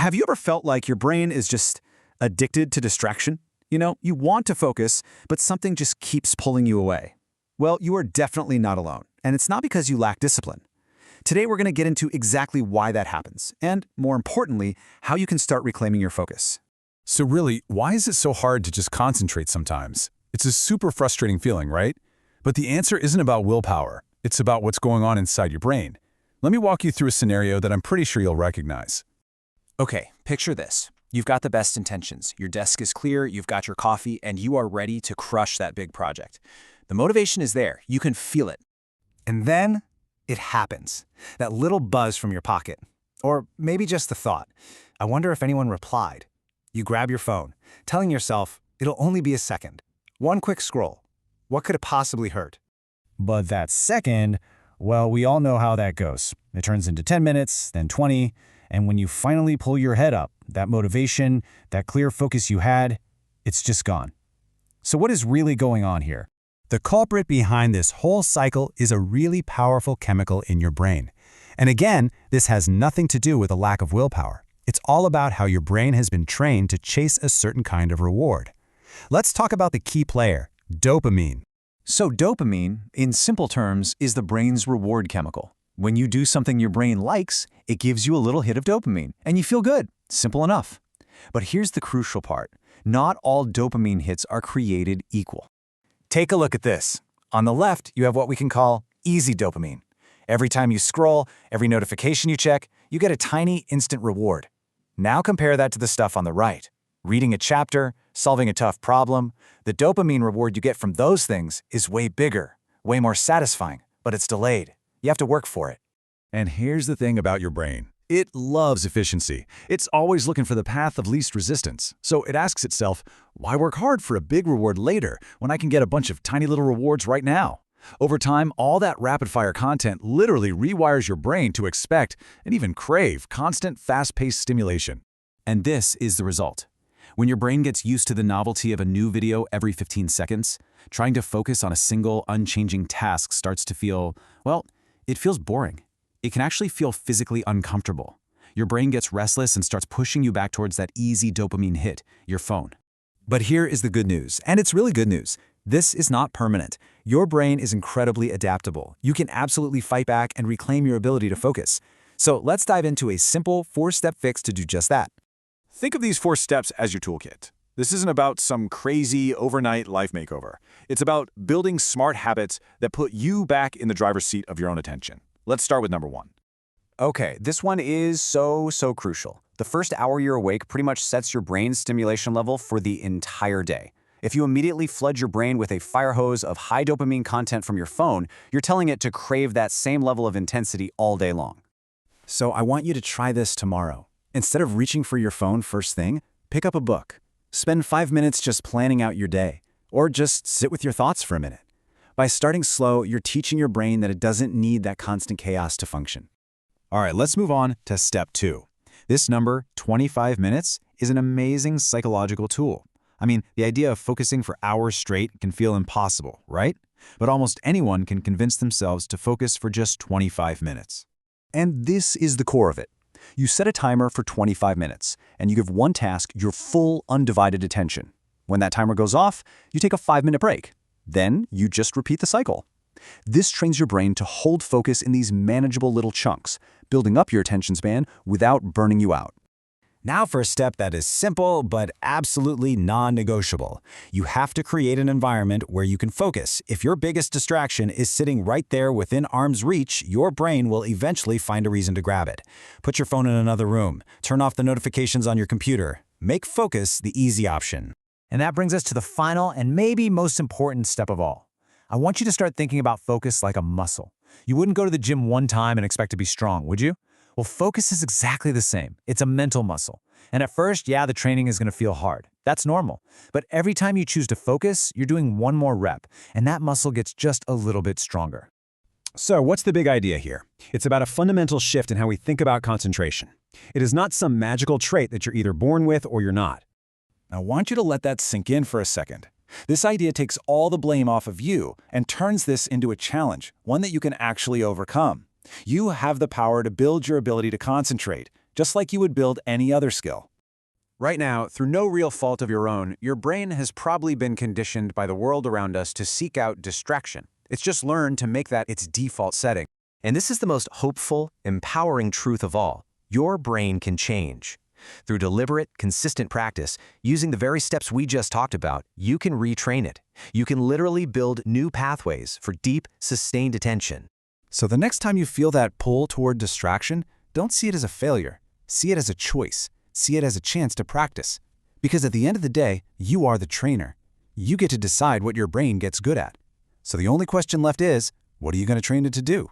Have you ever felt like your brain is just addicted to distraction? You want to focus, but something just keeps pulling you away. Well, you are definitely not alone, and it's not because you lack discipline. Today, we're going to get into exactly why that happens, and more importantly, how you can start reclaiming your focus. So really, why is it so hard to just concentrate sometimes? It's a super frustrating feeling, right? But the answer isn't about willpower. It's about what's going on inside your brain. Let me walk you through a scenario that I'm pretty sure you'll recognize. Okay, picture this. You've got the best intentions. Your desk is clear, you've got your coffee, and you are ready to crush that big project. The motivation is there. You can feel it. And then it happens. That little buzz from your pocket. Or maybe just the thought, I wonder if anyone replied. You grab your phone, telling yourself it'll only be a second. One quick scroll. What could it possibly hurt? But that second, well, we all know how that goes. It turns into 10 minutes, then 20, and when you finally pull your head up, that motivation, that clear focus you had, it's just gone. So what is really going on here? The culprit behind this whole cycle is a really powerful chemical in your brain. And again, this has nothing to do with a lack of willpower. It's all about how your brain has been trained to chase a certain kind of reward. Let's talk about the key player, dopamine. So dopamine, in simple terms, is the brain's reward chemical. When you do something your brain likes, it gives you a little hit of dopamine, and you feel good. Simple enough. But here's the crucial part. Not all dopamine hits are created equal. Take a look at this. On the left, you have what we can call easy dopamine. Every time you scroll, every notification you check, you get a tiny instant reward. Now compare that to the stuff on the right. Reading a chapter, solving a tough problem, the dopamine reward you get from those things is way bigger, way more satisfying, but it's delayed. You have to work for it. And here's the thing about your brain. It loves efficiency. It's always looking for the path of least resistance. So it asks itself, why work hard for a big reward later when I can get a bunch of tiny little rewards right now? Over time, all that rapid-fire content literally rewires your brain to expect and even crave constant, fast-paced stimulation. And this is the result. When your brain gets used to the novelty of a new video every 15 seconds, trying to focus on a single, unchanging task starts to feel, well, it feels boring. It can actually feel physically uncomfortable. Your brain gets restless and starts pushing you back towards that easy dopamine hit, your phone. But here is the good news, and it's really good news. This is not permanent. Your brain is incredibly adaptable. You can absolutely fight back and reclaim your ability to focus. So let's dive into a simple 4-step fix to do just that. Think of these 4 steps as your toolkit. This isn't about some crazy overnight life makeover. It's about building smart habits that put you back in the driver's seat of your own attention. Let's start with number 1. Okay, this one is so crucial. The first hour you're awake pretty much sets your brain's stimulation level for the entire day. If you immediately flood your brain with a fire hose of high dopamine content from your phone, you're telling it to crave that same level of intensity all day long. So I want you to try this tomorrow. Instead of reaching for your phone first thing, pick up a book. Spend 5 minutes just planning out your day, or just sit with your thoughts for a minute. By starting slow, you're teaching your brain that it doesn't need that constant chaos to function. All right, let's move on to step 2. This number, 25 minutes, is an amazing psychological tool. I mean, the idea of focusing for hours straight can feel impossible, right? But almost anyone can convince themselves to focus for just 25 minutes. And this is the core of it. You set a timer for 25 minutes, and you give one task your full, undivided attention. When that timer goes off, you take a 5-minute break. Then you just repeat the cycle. This trains your brain to hold focus in these manageable little chunks, building up your attention span without burning you out. Now for a step that is simple but absolutely non-negotiable. You have to create an environment where you can focus. If your biggest distraction is sitting right there within arm's reach, your brain will eventually find a reason to grab it. Put your phone in another room. Turn off the notifications on your computer. Make focus the easy option. And that brings us to the final and maybe most important step of all. I want you to start thinking about focus like a muscle. You wouldn't go to the gym one time and expect to be strong, would you? Well, focus is exactly the same. It's a mental muscle. And at first, yeah, the training is going to feel hard. That's normal. But every time you choose to focus, you're doing one more rep, and that muscle gets just a little bit stronger. So what's the big idea here? It's about a fundamental shift in how we think about concentration. It is not some magical trait that you're either born with or you're not. I want you to let that sink in for a second. This idea takes all the blame off of you and turns this into a challenge, one that you can actually overcome. You have the power to build your ability to concentrate. just like you would build any other skill. Right now, through no real fault of your own, your brain has probably been conditioned by the world around us to seek out distraction. It's just learned to make that its default setting. And this is the most hopeful, empowering truth of all. Your brain can change. Through deliberate, consistent practice, using the very steps we just talked about, you can retrain it. You can literally build new pathways for deep, sustained attention. So the next time you feel that pull toward distraction, don't see it as a failure. See it as a choice. See it as a chance to practice. Because at the end of the day, you are the trainer. You get to decide what your brain gets good at. So the only question left is, what are you going to train it to do?